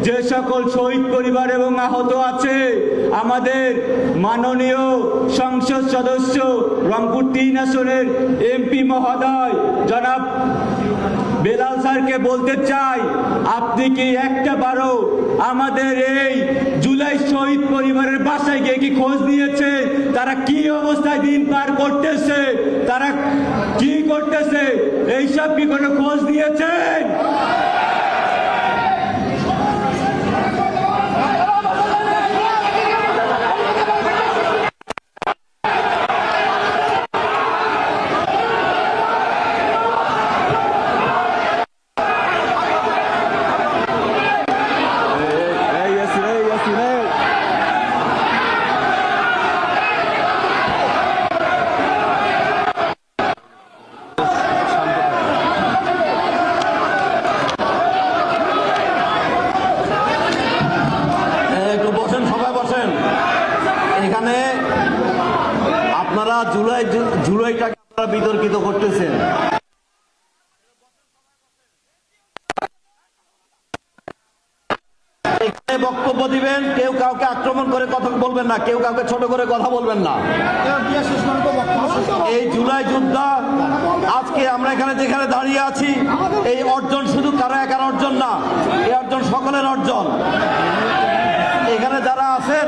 যে সকল শহীদ পরিবার এবং আহত আছে, আমাদের মাননীয় সংসদ সদস্য রংপুর ৩ আসনের এমপি মহোদয় জনাব বেলাল স্যারকে বলতে চাই, আপনি কি একটা বারও আমাদের এই জুলাই শহীদ পরিবারের বাসায় গিয়ে কি খোঁজ নিয়েছে? তারা কি অবস্থায় দিন পার করতেছে, তারা কি করতেছে, এইসব কি কোনো খোঁজ নিয়েছেন? এখানে আপনারা জুলাইটাকে আপনারা বিতর্কিত করতেছেন। এখানে বক্তব্য দিবেন, কেউ কাউকে আক্রমণ করে কথা বলবেন না, কেউ কাউকে ছোট করে কথা বলবেন না। এই জুলাই যোদ্ধা আজকে আমরা এখানে যেখানে দাঁড়িয়ে আছি, এই অর্জন শুধু কারো একার অর্জন না, এই অর্জন সকলের অর্জন। এখানে যারা আছেন